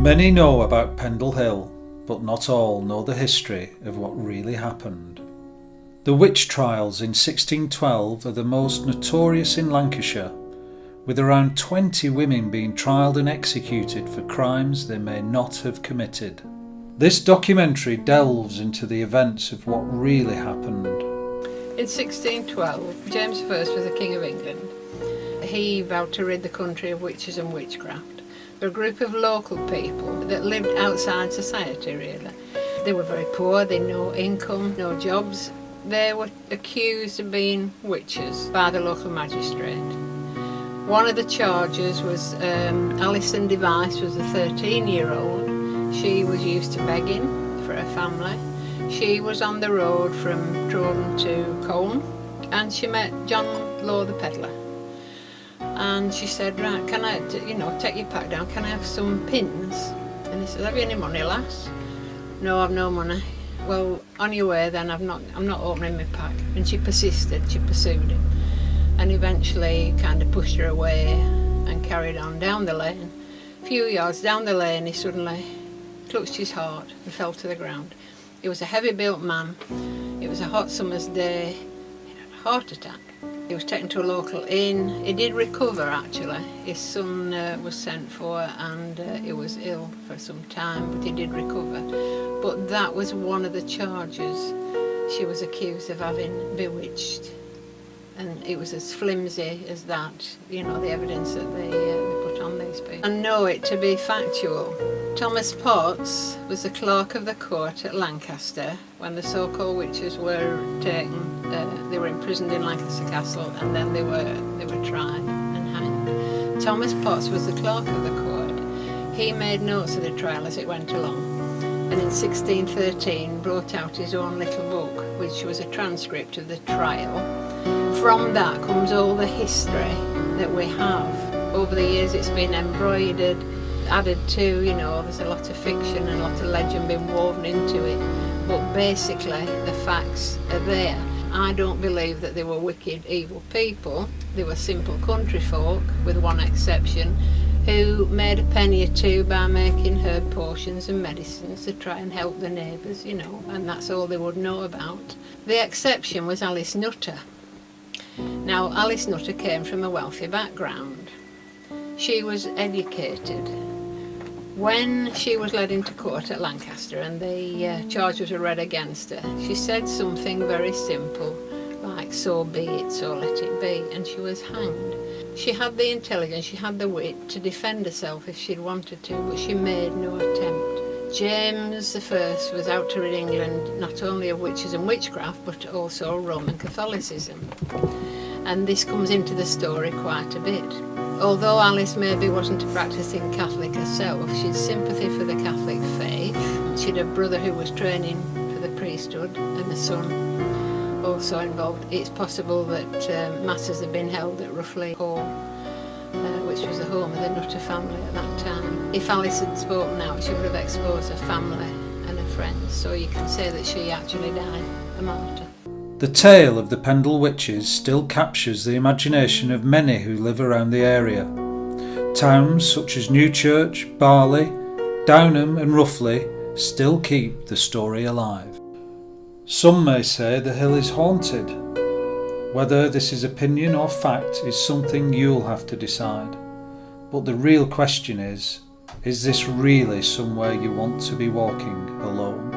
Many know about Pendle Hill, but not all know the history of what really happened. The witch trials in 1612 are the most notorious in Lancashire, with around 20 women being trialled and executed for crimes they may not have committed. This documentary delves into the events of what really happened. In 1612, James I was the King of England. He vowed to rid the country of witches and witchcraft. They're a group of local people that lived outside society, really. They were very poor, they had no income, no jobs. They were accused of being witches by the local magistrate. One of the charges was Alison Device was a 13-year-old. She was used to begging for her family. She was on the road from Trawden to Colne, and she met John Law the peddler. And she said, right, can I, take your pack down, can I have some pins? And he said, have you any money, lass? No, I've no money. Well, on your way then, I'm not opening my pack. And she persisted, she pursued him. And eventually kind of pushed her away and carried on down the lane. A few yards down the lane, he suddenly clutched his heart and fell to the ground. He was a heavy-built man. It was a hot summer's day. He had a heart attack. He was taken to a local inn. He did recover, actually. His son was sent for and he was ill for some time, but he did recover. But that was one of the charges. She was accused of having bewitched. And it was as flimsy as that, the evidence that they put on these people. And know it to be factual. Thomas Potts was the clerk of the court at Lancaster when the so-called witches were taken. They were imprisoned in Lancaster Castle and then they were tried and hanged. Thomas Potts was the clerk of the court. He made notes of the trial as it went along, and in 1613 brought out his own little book, which was a transcript of the trial. From that comes all the history that we have. Over the years it's been embroidered, added to, there's a lot of fiction and a lot of legend being woven into it. But basically the facts are there. I don't believe that they were wicked, evil people. They were simple country folk, with one exception, who made a penny or two by making herb potions and medicines to try and help the neighbours, and that's all they would know about. The exception was Alice Nutter. Now, Alice Nutter came from a wealthy background. She was educated. When she was led into court at Lancaster and the charges were read against her, she said something very simple, like, so be it, so let it be, and she was hanged. She had the intelligence, she had the wit to defend herself if she'd wanted to, but she made no attempt. James I was out to rid England not only of witches and witchcraft, but also Roman Catholicism. And this comes into the story quite a bit. Although Alice maybe wasn't a practising Catholic herself, she had sympathy for the Catholic faith. She had a brother who was training for the priesthood and a son also involved. It's possible that masses had been held at Roughly Hall, which was the home of the Nutter family at that time. If Alice had spoken out, she would have exposed her family and her friends, so you can say that she actually died a martyr. The tale of the Pendle Witches still captures the imagination of many who live around the area. Towns such as Newchurch, Barley, Downham and Roughly still keep the story alive. Some may say the hill is haunted. Whether this is opinion or fact is something you'll have to decide. But the real question is this really somewhere you want to be walking alone?